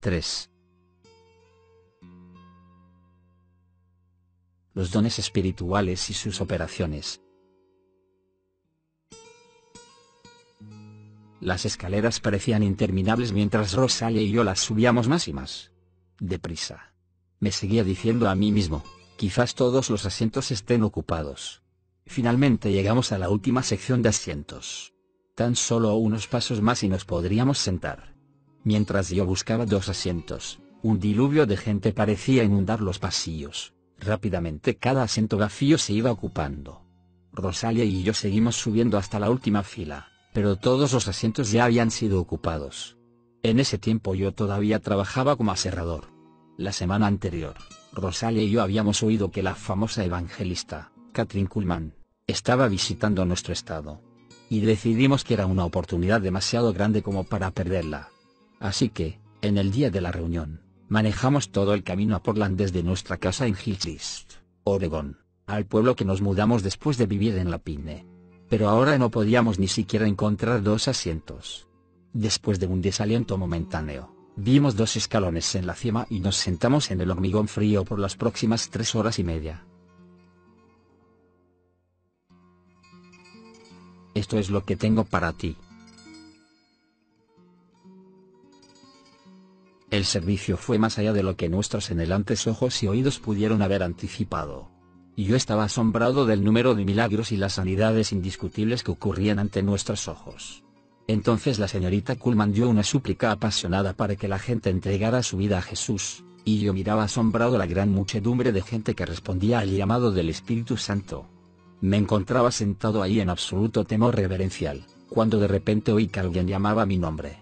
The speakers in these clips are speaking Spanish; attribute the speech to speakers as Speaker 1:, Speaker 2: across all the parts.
Speaker 1: 3. Los dones espirituales y sus operaciones. Las escaleras parecían interminables mientras Rosalia y yo las subíamos más y más deprisa. Me seguía diciendo a mí mismo, quizás todos los asientos estén ocupados. Finalmente llegamos a la última sección de asientos. Tan solo unos pasos más y nos podríamos sentar. Mientras yo buscaba 2 asientos, un diluvio de gente parecía inundar los pasillos. Rápidamente cada asiento vacío se iba ocupando. Rosalia y yo seguimos subiendo hasta la última fila, pero todos los asientos ya habían sido ocupados. En ese tiempo yo todavía trabajaba como aserrador. La semana anterior, Rosalia y yo habíamos oído que la famosa evangelista, Kathryn Kuhlman, estaba visitando nuestro estado. Y decidimos que era una oportunidad demasiado grande como para perderla. Así que, en el día de la reunión, manejamos todo el camino a Portland desde nuestra casa en Hillcrest, Oregón, al pueblo que nos mudamos después de vivir en La Pine. Pero ahora no podíamos ni siquiera encontrar 2 asientos. Después de un desaliento momentáneo, vimos 2 escalones en la cima y nos sentamos en el hormigón frío por las próximas 3 horas y media. Esto es lo que tengo para ti. El servicio fue más allá de lo que nuestros anhelantes ojos y oídos pudieron haber anticipado. Y yo estaba asombrado del número de milagros y las sanidades indiscutibles que ocurrían ante nuestros ojos. Entonces la señorita Kuhlman dio una súplica apasionada para que la gente entregara su vida a Jesús, y yo miraba asombrado la gran muchedumbre de gente que respondía al llamado del Espíritu Santo. Me encontraba sentado ahí en absoluto temor reverencial, cuando de repente oí que alguien llamaba mi nombre.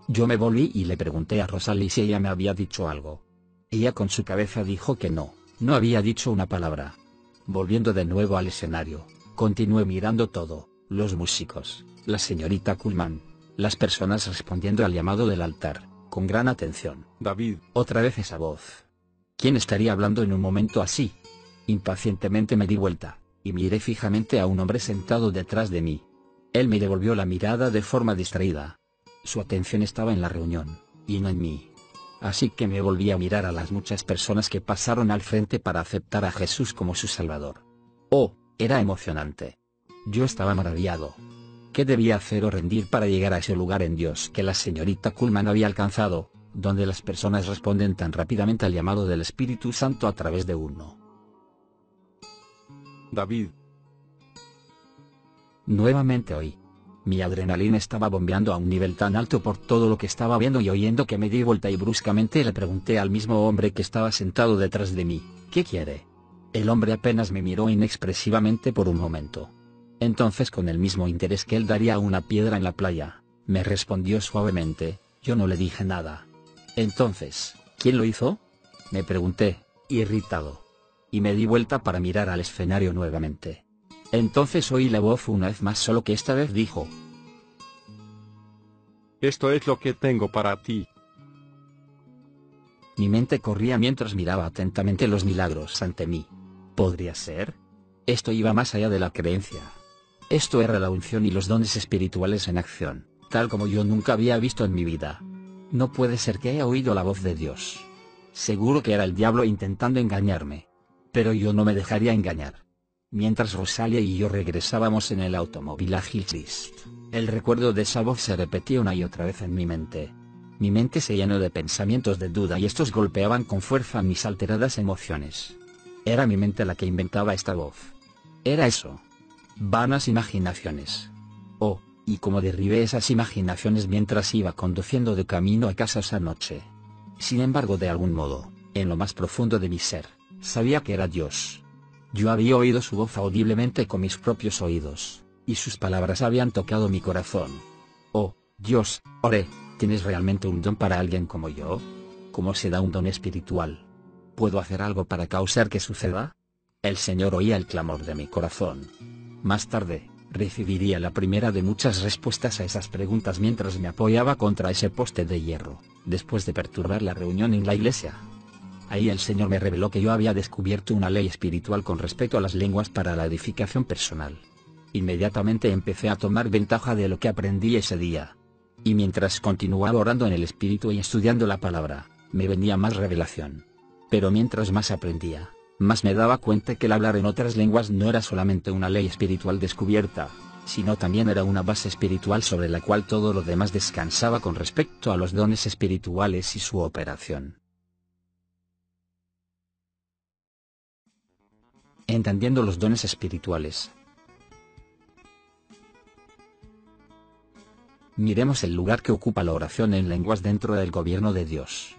Speaker 1: Yo me volví y le pregunté a Rosalie si ella me había dicho algo. Ella con su cabeza dijo que no había dicho una palabra. Volviendo de nuevo al escenario, continué mirando todo, los músicos, la señorita Kuhlman, las personas respondiendo al llamado del altar, con gran atención.
Speaker 2: David.
Speaker 1: Otra vez esa voz. ¿Quién estaría hablando en un momento así? Impacientemente me di vuelta, y miré fijamente a un hombre sentado detrás de mí. Él me devolvió la mirada de forma distraída. Su atención estaba en la reunión, y no en mí. Así que me volví a mirar a las muchas personas que pasaron al frente para aceptar a Jesús como su Salvador. Oh, era emocionante. Yo estaba maravillado. ¿Qué debía hacer o rendir para llegar a ese lugar en Dios que la señorita Kuhlman había alcanzado, donde las personas responden tan rápidamente al llamado del Espíritu Santo a través de uno?
Speaker 2: David.
Speaker 1: Nuevamente oí. Mi adrenalina estaba bombeando a un nivel tan alto por todo lo que estaba viendo y oyendo que me di vuelta y bruscamente le pregunté al mismo hombre que estaba sentado detrás de mí, ¿qué quiere? El hombre apenas me miró inexpresivamente por un momento. Entonces, con el mismo interés que él daría a una piedra en la playa, me respondió suavemente. Yo no le dije nada. Entonces, ¿quién lo hizo? Me pregunté, irritado. Y me di vuelta para mirar al escenario nuevamente. Entonces oí la voz una vez más, solo que esta vez dijo:
Speaker 2: Esto es lo que tengo para ti.
Speaker 1: Mi mente corría mientras miraba atentamente los milagros ante mí. ¿Podría ser? Esto iba más allá de la creencia. Esto era la unción y los dones espirituales en acción, tal como yo nunca había visto en mi vida. No puede ser que haya oído la voz de Dios. Seguro que era el diablo intentando engañarme. Pero yo no me dejaría engañar. Mientras Rosalia y yo regresábamos en el automóvil a Hillcrest, el recuerdo de esa voz se repetía una y otra vez en mi mente. Mi mente se llenó de pensamientos de duda y estos golpeaban con fuerza mis alteradas emociones. Era mi mente la que inventaba esta voz. Era eso. Vanas imaginaciones. Oh, y cómo derribé esas imaginaciones mientras iba conduciendo de camino a casa esa noche. Sin embargo, de algún modo, en lo más profundo de mi ser, sabía que era Dios. Yo había oído su voz audiblemente con mis propios oídos, y sus palabras habían tocado mi corazón. Oh, Dios, oré, ¿tienes realmente un don para alguien como yo? ¿Cómo se da un don espiritual? ¿Puedo hacer algo para causar que suceda? El Señor oía el clamor de mi corazón. Más tarde, recibiría la primera de muchas respuestas a esas preguntas mientras me apoyaba contra ese poste de hierro, después de perturbar la reunión en la iglesia. Ahí el Señor me reveló que yo había descubierto una ley espiritual con respecto a las lenguas para la edificación personal. Inmediatamente empecé a tomar ventaja de lo que aprendí ese día. Y mientras continuaba orando en el Espíritu y estudiando la palabra, me venía más revelación. Pero mientras más aprendía, más me daba cuenta que el hablar en otras lenguas no era solamente una ley espiritual descubierta, sino también era una base espiritual sobre la cual todo lo demás descansaba con respecto a los dones espirituales y su operación. Entendiendo los dones espirituales. Miremos el lugar que ocupa la oración en lenguas dentro del gobierno de Dios.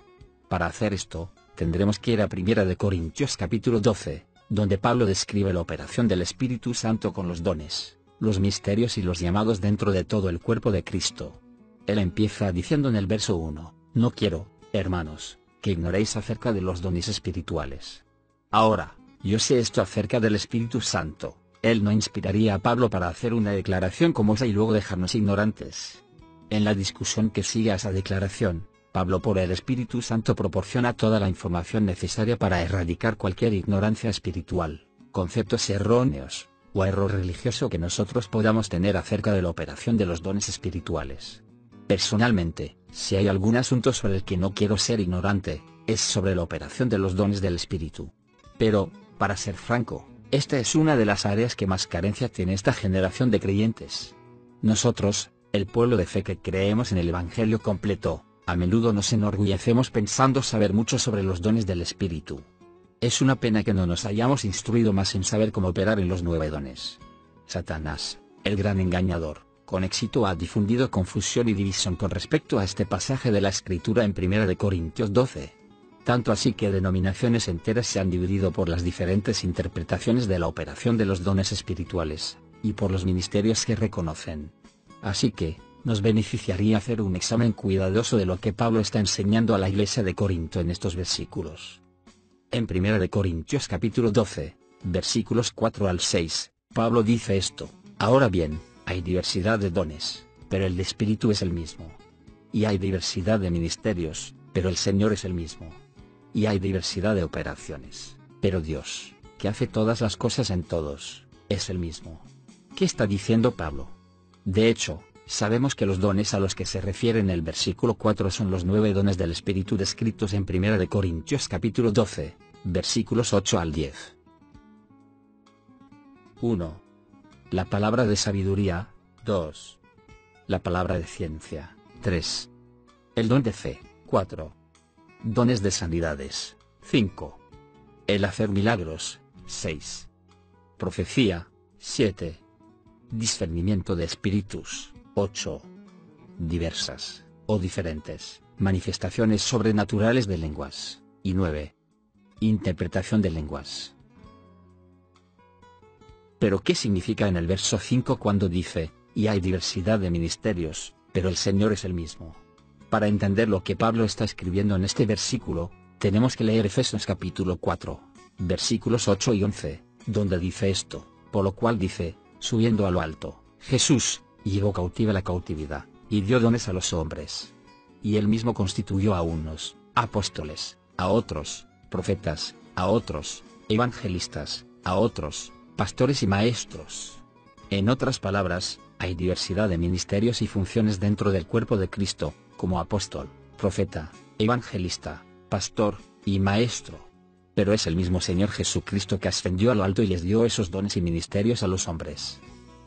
Speaker 1: Para hacer esto, tendremos que ir a 1 Corintios capítulo 12, donde Pablo describe la operación del Espíritu Santo con los dones, los misterios y los llamados dentro de todo el cuerpo de Cristo. Él empieza diciendo en el verso 1, no quiero, hermanos, que ignoréis acerca de los dones espirituales. Ahora, yo sé esto acerca del Espíritu Santo, él no inspiraría a Pablo para hacer una declaración como esa y luego dejarnos ignorantes. En la discusión que sigue a esa declaración, Pablo por el Espíritu Santo proporciona toda la información necesaria para erradicar cualquier ignorancia espiritual, conceptos erróneos, o error religioso que nosotros podamos tener acerca de la operación de los dones espirituales. Personalmente, si hay algún asunto sobre el que no quiero ser ignorante, es sobre la operación de los dones del Espíritu. Pero, para ser franco, esta es una de las áreas que más carencia tiene esta generación de creyentes. Nosotros, el pueblo de fe que creemos en el Evangelio completo, a menudo nos enorgullecemos pensando saber mucho sobre los dones del Espíritu. Es una pena que no nos hayamos instruido más en saber cómo operar en los 9 dones. Satanás, el gran engañador, con éxito ha difundido confusión y división con respecto a este pasaje de la Escritura en 1 Corintios 12. Tanto así que denominaciones enteras se han dividido por las diferentes interpretaciones de la operación de los dones espirituales, y por los ministerios que reconocen. Así que, nos beneficiaría hacer un examen cuidadoso de lo que Pablo está enseñando a la iglesia de Corinto en estos versículos. En 1 Corintios capítulo 12, versículos 4 al 6, Pablo dice esto, ahora bien, hay diversidad de dones, pero el de Espíritu es el mismo. Y hay diversidad de ministerios, pero el Señor es el mismo. Y hay diversidad de operaciones, pero Dios, que hace todas las cosas en todos, es el mismo. ¿Qué está diciendo Pablo? De hecho, sabemos que los dones a los que se refiere en el versículo 4 son los 9 dones del Espíritu descritos en 1 Corintios capítulo 12, versículos 8 al 10. 1. La palabra de sabiduría, 2. La palabra de ciencia, 3. El don de fe, 4. Dones de sanidades, 5. El hacer milagros, 6. Profecía, 7. Discernimiento de espíritus, 8. Diversas, o diferentes, manifestaciones sobrenaturales de lenguas, y 9. Interpretación de lenguas. Pero ¿qué significa en el verso 5 cuando dice, y hay diversidad de ministerios, pero el Señor es el mismo? Para entender lo que Pablo está escribiendo en este versículo, tenemos que leer Efesios capítulo 4, versículos 8 y 11, donde dice esto, por lo cual dice, subiendo a lo alto, Jesús, llevó cautiva la cautividad, y dio dones a los hombres. Y él mismo constituyó a unos, apóstoles, a otros, profetas, a otros, evangelistas, a otros, pastores y maestros. En otras palabras, hay diversidad de ministerios y funciones dentro del cuerpo de Cristo, como apóstol, profeta, evangelista, pastor, y maestro. Pero es el mismo Señor Jesucristo que ascendió a lo alto y les dio esos dones y ministerios a los hombres.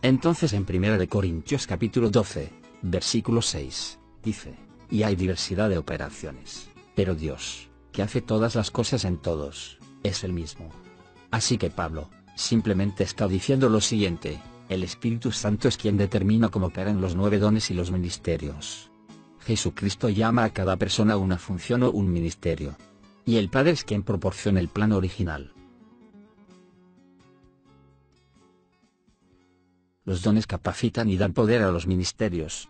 Speaker 1: Entonces en 1 Corintios capítulo 12, versículo 6, dice, y hay diversidad de operaciones, pero Dios, que hace todas las cosas en todos, es el mismo. Así que Pablo, simplemente está diciendo lo siguiente, el Espíritu Santo es quien determina cómo operan los 9 dones y los ministerios. Jesucristo llama a cada persona a una función o un ministerio. Y el Padre es quien proporciona el plan original. Los dones capacitan y dan poder a los ministerios.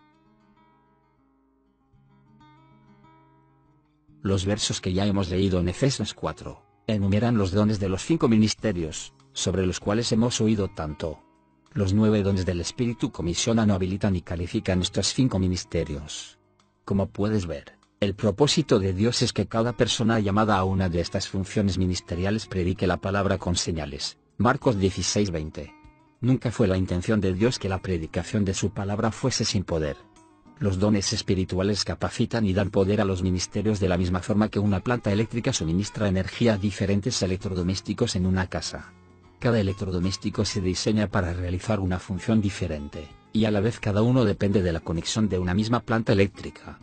Speaker 1: Los versos que ya hemos leído en Efesios 4, enumeran los dones de los 5 ministerios, sobre los cuales hemos oído tanto. Los 9 dones del Espíritu comisionan o habilitan y califican estos 5 ministerios. Como puedes ver, el propósito de Dios es que cada persona llamada a una de estas funciones ministeriales predique la palabra con señales. Marcos 16:20. Nunca fue la intención de Dios que la predicación de su palabra fuese sin poder. Los dones espirituales capacitan y dan poder a los ministerios de la misma forma que una planta eléctrica suministra energía a diferentes electrodomésticos en una casa. Cada electrodoméstico se diseña para realizar una función diferente, y a la vez cada uno depende de la conexión de una misma planta eléctrica.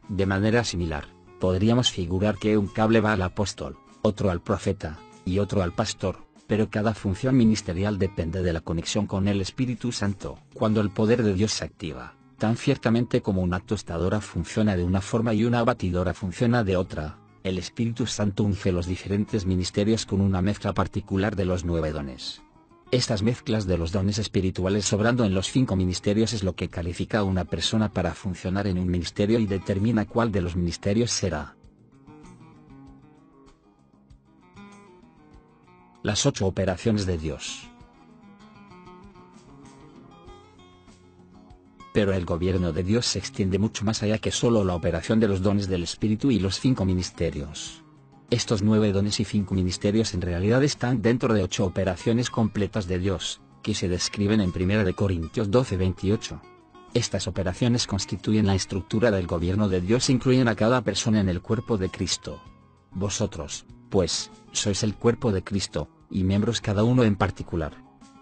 Speaker 1: De manera similar, podríamos figurar que un cable va al apóstol, otro al profeta, y otro al pastor, pero cada función ministerial depende de la conexión con el Espíritu Santo. Cuando el poder de Dios se activa, tan ciertamente como una tostadora funciona de una forma y una batidora funciona de otra, el Espíritu Santo unge los diferentes ministerios con una mezcla particular de los 9 dones. Estas mezclas de los dones espirituales obrando en los 5 ministerios es lo que califica a una persona para funcionar en un ministerio y determina cuál de los ministerios será. Las 8 operaciones de Dios. Pero el gobierno de Dios se extiende mucho más allá que solo la operación de los dones del Espíritu y los 5 ministerios. Estos 9 dones y 5 ministerios en realidad están dentro de 8 operaciones completas de Dios, que se describen en 1 Corintios 12:28. Estas operaciones constituyen la estructura del gobierno de Dios e incluyen a cada persona en el cuerpo de Cristo. Vosotros, pues, sois el cuerpo de Cristo, y miembros cada uno en particular.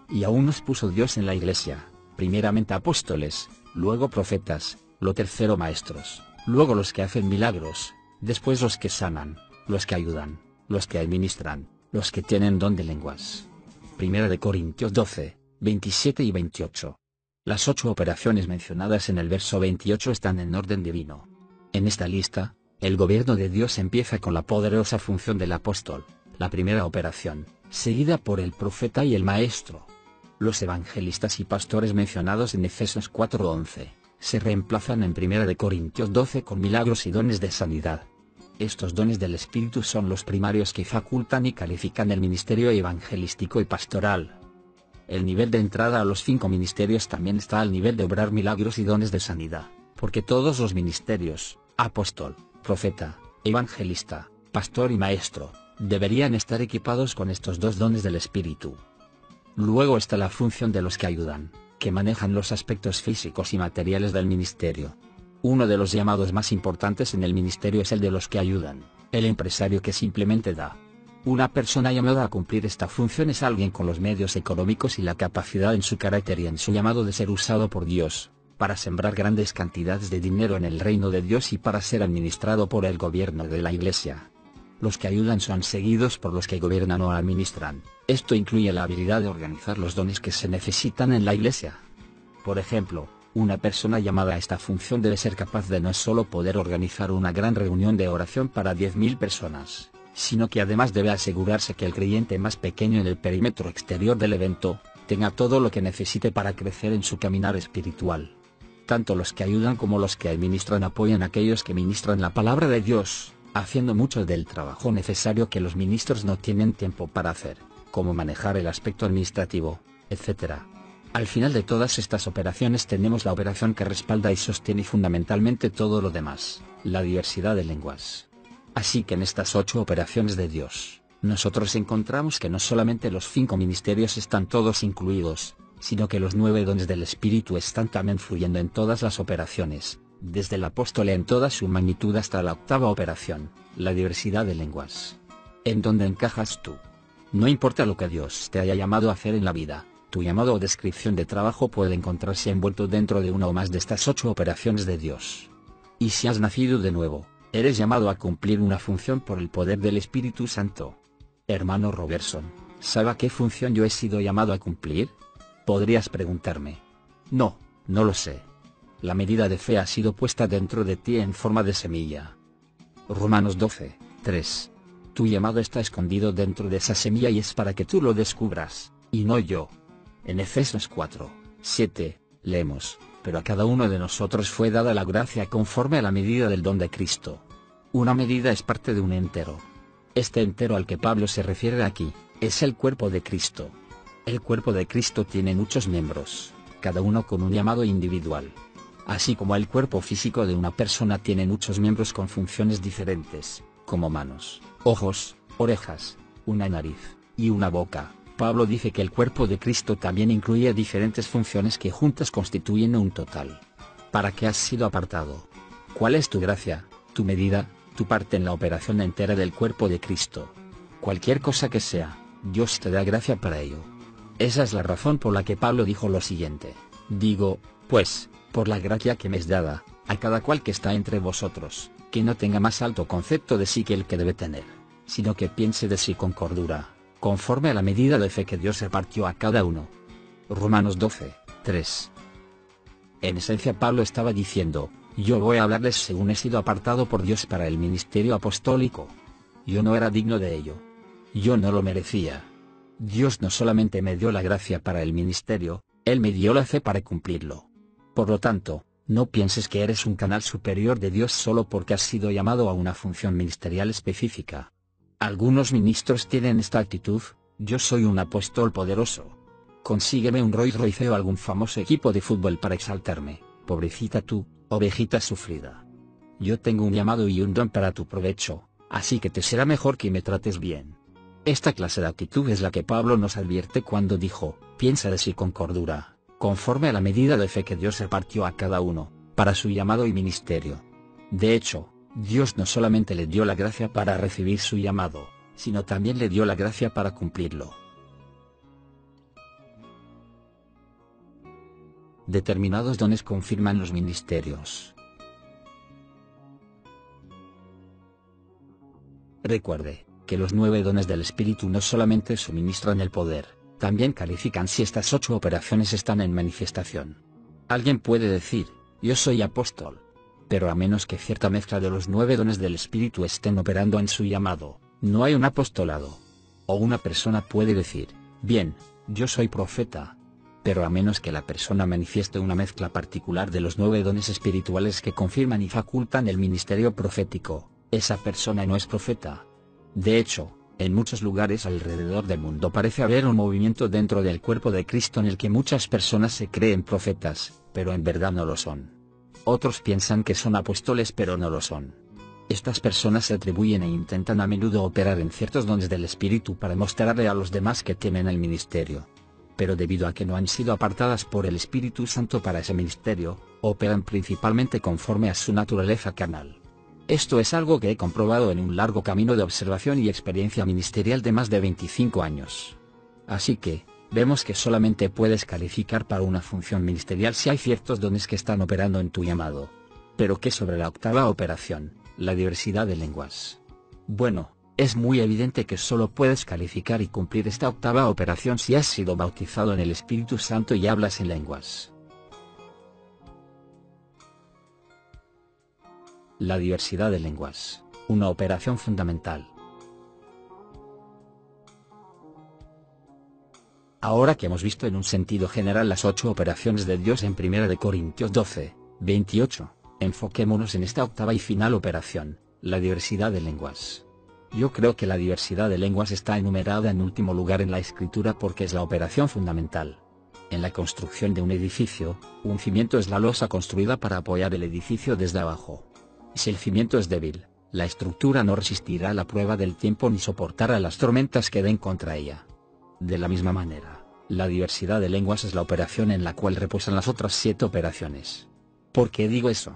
Speaker 1: Y aún nos puso Dios en la iglesia, primeramente apóstoles, luego profetas, lo tercero maestros, luego los que hacen milagros, después los que sanan, los que ayudan, los que administran, los que tienen don de lenguas. 1 Corintios 12, 27 y 28. Las 8 operaciones mencionadas en el verso 28 están en orden divino. En esta lista, el gobierno de Dios empieza con la poderosa función del apóstol, la primera operación, seguida por el profeta y el maestro. Los evangelistas y pastores mencionados en Efesios 4:11, se reemplazan en 1 Corintios 12 con milagros y dones de sanidad. Estos dones del Espíritu son los primarios que facultan y califican el ministerio evangelístico y pastoral. El nivel de entrada a los 5 ministerios también está al nivel de obrar milagros y dones de sanidad, porque todos los ministerios, apóstol, profeta, evangelista, pastor y maestro, deberían estar equipados con estos 2 dones del Espíritu. Luego está la función de los que ayudan, que manejan los aspectos físicos y materiales del ministerio. Uno de los llamados más importantes en el ministerio es el de los que ayudan, el empresario que simplemente da. Una persona llamada a cumplir esta función es alguien con los medios económicos y la capacidad en su carácter y en su llamado de ser usado por Dios, para sembrar grandes cantidades de dinero en el reino de Dios y para ser administrado por el gobierno de la iglesia. Los que ayudan son seguidos por los que gobiernan o administran. Esto incluye la habilidad de organizar los dones que se necesitan en la iglesia. Por ejemplo, una persona llamada a esta función debe ser capaz de no solo poder organizar una gran reunión de oración para 10.000 personas, sino que además debe asegurarse que el creyente más pequeño en el perímetro exterior del evento, tenga todo lo que necesite para crecer en su caminar espiritual. Tanto los que ayudan como los que administran apoyan a aquellos que ministran la palabra de Dios, haciendo mucho del trabajo necesario que los ministros no tienen tiempo para hacer, como manejar el aspecto administrativo, etc. Al final de todas estas operaciones tenemos la operación que respalda y sostiene fundamentalmente todo lo demás, la diversidad de lenguas. Así que en estas 8 operaciones de Dios, nosotros encontramos que no solamente los 5 ministerios están todos incluidos, sino que los 9 dones del Espíritu están también fluyendo en todas las operaciones, desde el apóstol en toda su magnitud hasta la 8ª operación, la diversidad de lenguas. ¿En dónde encajas tú? No importa lo que Dios te haya llamado a hacer en la vida, tu llamado o descripción de trabajo puede encontrarse envuelto dentro de una o más de estas 8 operaciones de Dios. Y si has nacido de nuevo, eres llamado a cumplir una función por el poder del Espíritu Santo. Hermano Robertson, ¿sabe a qué función yo he sido llamado a cumplir? Podrías preguntarme. No lo sé. La medida de fe ha sido puesta dentro de ti en forma de semilla. Romanos 12, 3. Tu llamado está escondido dentro de esa semilla y es para que tú lo descubras, y no yo. En Efesios 4, 7, leemos, pero a cada uno de nosotros fue dada la gracia conforme a la medida del don de Cristo. Una medida es parte de un entero. Este entero al que Pablo se refiere aquí, es el cuerpo de Cristo. El cuerpo de Cristo tiene muchos miembros, cada uno con un llamado individual. Así como el cuerpo físico de una persona tiene muchos miembros con funciones diferentes, como manos, ojos, orejas, una nariz, y una boca, Pablo dice que el cuerpo de Cristo también incluye diferentes funciones que juntas constituyen un total. ¿Para qué has sido apartado? ¿Cuál es tu gracia, tu medida, tu parte en la operación entera del cuerpo de Cristo? Cualquier cosa que sea, Dios te da gracia para ello. Esa es la razón por la que Pablo dijo lo siguiente: digo, pues, por la gracia que me es dada, a cada cual que está entre vosotros, que no tenga más alto concepto de sí que el que debe tener, sino que piense de sí con cordura, conforme a la medida de fe que Dios repartió a cada uno. Romanos 12, 3. En esencia Pablo estaba diciendo: yo voy a hablarles según he sido apartado por Dios para el ministerio apostólico. Yo no era digno de ello. Yo no lo merecía. Dios no solamente me dio la gracia para el ministerio, Él me dio la fe para cumplirlo. Por lo tanto, no pienses que eres un canal superior de Dios solo porque has sido llamado a una función ministerial específica. Algunos ministros tienen esta actitud: yo soy un apóstol poderoso. Consígueme un Rolls Royce o algún famoso equipo de fútbol para exaltarme. Pobrecita tú, ovejita sufrida. Yo tengo un llamado y un don para tu provecho, así que te será mejor que me trates bien. Esta clase de actitud es la que Pablo nos advierte cuando dijo: piensa de sí con cordura, conforme a la medida de fe que Dios repartió a cada uno, para su llamado y ministerio. De hecho, Dios no solamente le dio la gracia para recibir su llamado, sino también le dio la gracia para cumplirlo. Determinados dones confirman los ministerios. Recuerde que los 9 dones del Espíritu no solamente suministran el poder, también califican si estas 8 operaciones están en manifestación. Alguien puede decir: yo soy apóstol. Pero a menos que cierta mezcla de los 9 dones del Espíritu estén operando en su llamado, no hay un apostolado. O una persona puede decir: bien, yo soy profeta. Pero a menos que la persona manifieste una mezcla particular de los 9 dones espirituales que confirman y facultan el ministerio profético, esa persona no es profeta. De hecho, en muchos lugares alrededor del mundo parece haber un movimiento dentro del cuerpo de Cristo en el que muchas personas se creen profetas, pero en verdad no lo son. Otros piensan que son apóstoles pero no lo son. Estas personas se atribuyen e intentan a menudo operar en ciertos dones del Espíritu para mostrarle a los demás que temen el ministerio. Pero debido a que no han sido apartadas por el Espíritu Santo para ese ministerio, operan principalmente conforme a su naturaleza carnal. Esto es algo que he comprobado en un largo camino de observación y experiencia ministerial de más de 25 años. Así que, vemos que solamente puedes calificar para una función ministerial si hay ciertos dones que están operando en tu llamado. Pero ¿qué sobre la octava operación, la diversidad de lenguas? Bueno, es muy evidente que solo puedes calificar y cumplir esta octava operación si has sido bautizado en el Espíritu Santo y hablas en lenguas. La diversidad de lenguas, una operación fundamental. Ahora que hemos visto en un sentido general las 8 operaciones de Dios en 1 Corintios 12, 28, enfoquémonos en esta octava y final operación, la diversidad de lenguas. Yo creo que la diversidad de lenguas está enumerada en último lugar en la Escritura porque es la operación fundamental. En la construcción de un edificio, un cimiento es la losa construida para apoyar el edificio desde abajo. Si el cimiento es débil, la estructura no resistirá a la prueba del tiempo ni soportará las tormentas que den contra ella. De la misma manera, la diversidad de lenguas es la operación en la cual reposan las otras 7 operaciones. ¿Por qué digo eso?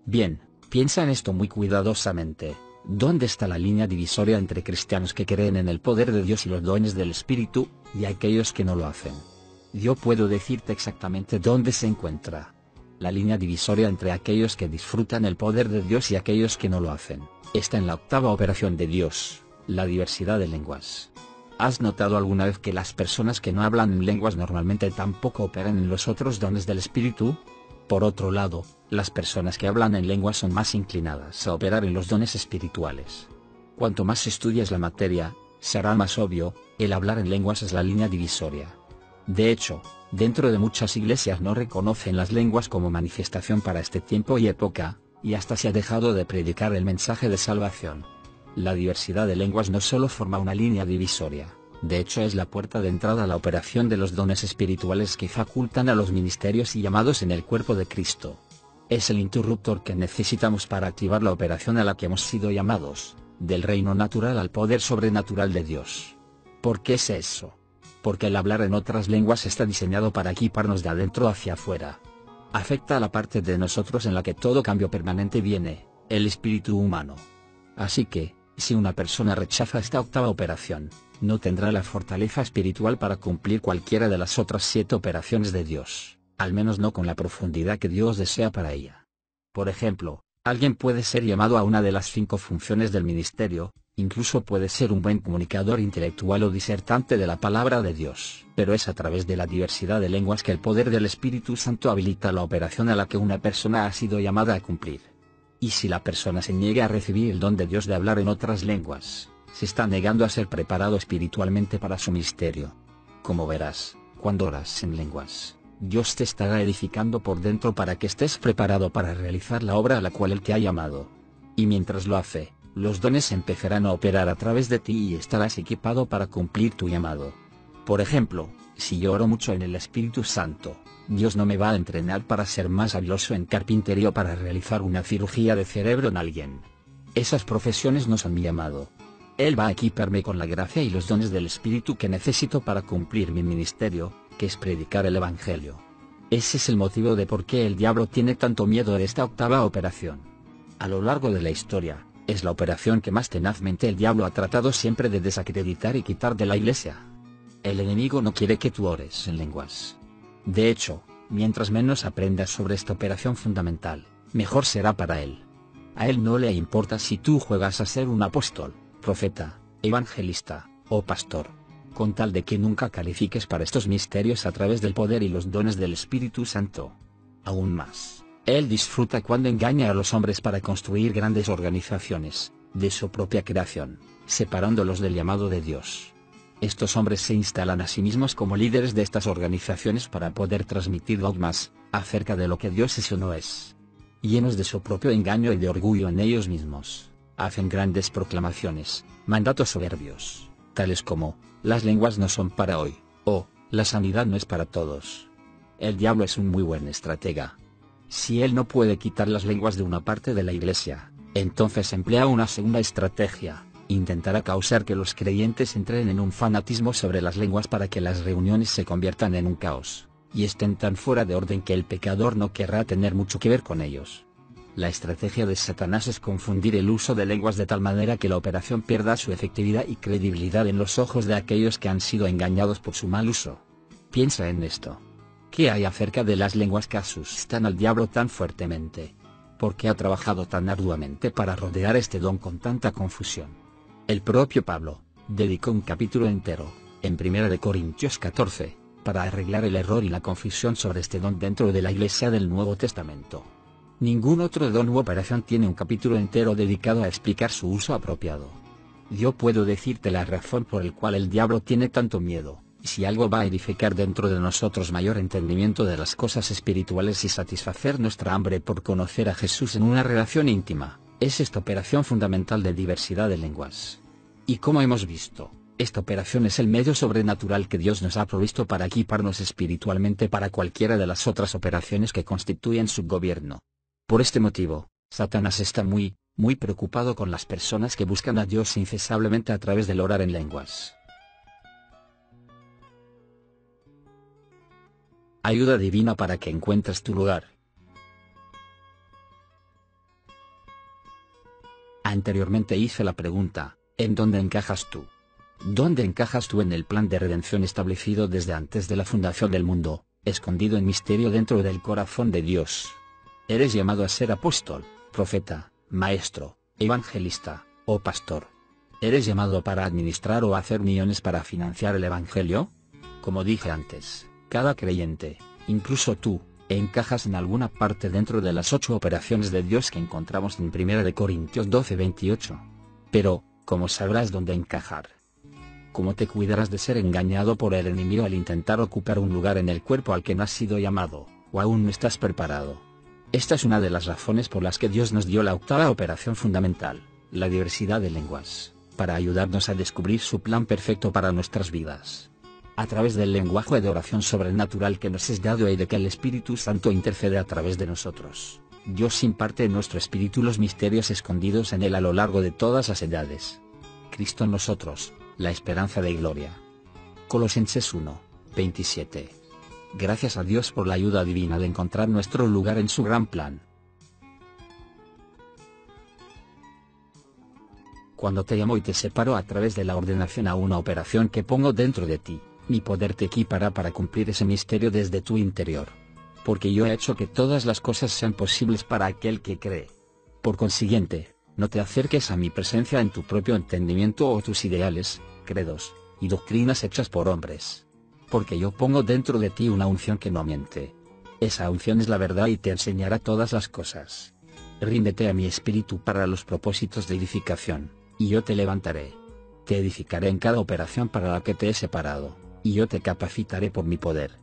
Speaker 1: Bien, piensa en esto muy cuidadosamente. ¿Dónde está la línea divisoria entre cristianos que creen en el poder de Dios y los dones del Espíritu, y aquellos que no lo hacen? Yo puedo decirte exactamente dónde se encuentra. La línea divisoria entre aquellos que disfrutan el poder de Dios y aquellos que no lo hacen, está en la octava operación de Dios, la diversidad de lenguas. ¿Has notado alguna vez que las personas que no hablan en lenguas normalmente tampoco operan en los otros dones del Espíritu? Por otro lado, las personas que hablan en lenguas son más inclinadas a operar en los dones espirituales. Cuanto más estudias la materia, será más obvio, el hablar en lenguas es la línea divisoria. De hecho, dentro de muchas iglesias no reconocen las lenguas como manifestación para este tiempo y época, y hasta se ha dejado de predicar el mensaje de salvación. La diversidad de lenguas no solo forma una línea divisoria, de hecho es la puerta de entrada a la operación de los dones espirituales que facultan a los ministerios y llamados en el cuerpo de Cristo. Es el interruptor que necesitamos para activar la operación a la que hemos sido llamados, del reino natural al poder sobrenatural de Dios. ¿Por qué es eso? Porque el hablar en otras lenguas está diseñado para equiparnos de adentro hacia afuera. afecta a la parte de nosotros en la que todo cambio permanente viene, el espíritu humano. Así que, si una persona rechaza esta octava operación, no tendrá la fortaleza espiritual para cumplir cualquiera de las otras 7 operaciones de Dios, al menos no con la profundidad que Dios desea para ella. Por ejemplo, alguien puede ser llamado a una de las 5 funciones del ministerio, incluso puede ser un buen comunicador intelectual o disertante de la palabra de Dios, pero es a través de la diversidad de lenguas que el poder del Espíritu Santo habilita la operación a la que una persona ha sido llamada a cumplir. Y si la persona se niega a recibir el don de Dios de hablar en otras lenguas, se está negando a ser preparado espiritualmente para su misterio. Como verás, cuando oras en lenguas, Dios te estará edificando por dentro para que estés preparado para realizar la obra a la cual Él te ha llamado. Y mientras lo hace, los dones empezarán a operar a través de ti y estarás equipado para cumplir tu llamado. Por ejemplo, si yo oro mucho en el Espíritu Santo, Dios no me va a entrenar para ser más habiloso en carpintería o para realizar una cirugía de cerebro en alguien. Esas profesiones no son mi llamado. Él va a equiparme con la gracia y los dones del Espíritu que necesito para cumplir mi ministerio, que es predicar el Evangelio. Ese es el motivo de por qué el diablo tiene tanto miedo de esta octava operación. A lo largo de la historia, es la operación que más tenazmente el diablo ha tratado siempre de desacreditar y quitar de la iglesia. El enemigo no quiere que tú ores en lenguas. De hecho, mientras menos aprendas sobre esta operación fundamental, mejor será para él. A él no le importa si tú juegas a ser un apóstol, profeta, evangelista, o pastor, con tal de que nunca califiques para estos misterios a través del poder y los dones del Espíritu Santo. Aún más, él disfruta cuando engaña a los hombres para construir grandes organizaciones, de su propia creación, separándolos del llamado de Dios. Estos hombres se instalan a sí mismos como líderes de estas organizaciones para poder transmitir dogmas acerca de lo que Dios es o no es. Llenos de su propio engaño y de orgullo en ellos mismos, hacen grandes proclamaciones, mandatos soberbios, tales como, las lenguas no son para hoy, o, la sanidad no es para todos. El diablo es un muy buen estratega. Si él no puede quitar las lenguas de una parte de la iglesia, entonces emplea una segunda estrategia. Intentará causar que los creyentes entren en un fanatismo sobre las lenguas para que las reuniones se conviertan en un caos, y estén tan fuera de orden que el pecador no querrá tener mucho que ver con ellos. La estrategia de Satanás es confundir el uso de lenguas de tal manera que la operación pierda su efectividad y credibilidad en los ojos de aquellos que han sido engañados por su mal uso. Piensa en esto. ¿Qué hay acerca de las lenguas que asustan al diablo tan fuertemente? ¿Por qué ha trabajado tan arduamente para rodear este don con tanta confusión? El propio Pablo dedicó un capítulo entero, en 1 Corintios 14, para arreglar el error y la confusión sobre este don dentro de la Iglesia del Nuevo Testamento. Ningún otro don u operación tiene un capítulo entero dedicado a explicar su uso apropiado. Yo puedo decirte la razón por la cual el diablo tiene tanto miedo, y si algo va a edificar dentro de nosotros mayor entendimiento de las cosas espirituales y satisfacer nuestra hambre por conocer a Jesús en una relación íntima, es esta operación fundamental de diversidad de lenguas. Y como hemos visto, esta operación es el medio sobrenatural que Dios nos ha provisto para equiparnos espiritualmente para cualquiera de las otras operaciones que constituyen su gobierno. Por este motivo, Satanás está muy preocupado con las personas que buscan a Dios incesablemente a través del orar en lenguas. Ayuda divina para que encuentres tu lugar. Anteriormente hice la pregunta, ¿en dónde encajas tú? ¿Dónde encajas tú en el plan de redención establecido desde antes de la fundación del mundo, escondido en misterio dentro del corazón de Dios? ¿Eres llamado a ser apóstol, profeta, maestro, evangelista, o pastor? ¿Eres llamado para administrar o hacer uniones para financiar el Evangelio? Como dije antes, cada creyente, incluso tú, encajas en alguna parte dentro de las 8 operaciones de Dios que encontramos en 1 Corintios 12:28. Pero, ¿cómo sabrás dónde encajar? ¿Cómo te cuidarás de ser engañado por el enemigo al intentar ocupar un lugar en el cuerpo al que no has sido llamado, o aún no estás preparado? Esta es una de las razones por las que Dios nos dio la octava operación fundamental, la diversidad de lenguas, para ayudarnos a descubrir su plan perfecto para nuestras vidas. A través del lenguaje de oración sobrenatural que nos es dado y de que el Espíritu Santo intercede a través de nosotros, Dios imparte en nuestro espíritu los misterios escondidos en él a lo largo de todas las edades. Cristo en nosotros, la esperanza de gloria. Colosenses 1:27. Gracias a Dios por la ayuda divina de encontrar nuestro lugar en su gran plan. Cuando te llamo y te separo a través de la ordenación a una operación que pongo dentro de ti, mi poder te equipará para cumplir ese misterio desde tu interior. Porque yo he hecho que todas las cosas sean posibles para aquel que cree. Por consiguiente, no te acerques a mi presencia en tu propio entendimiento o tus ideales, credos, y doctrinas hechas por hombres. Porque yo pongo dentro de ti una unción que no miente. Esa unción es la verdad y te enseñará todas las cosas. Ríndete a mi espíritu para los propósitos de edificación, y yo te levantaré. Te edificaré en cada operación para la que te he separado, y yo te capacitaré por mi poder.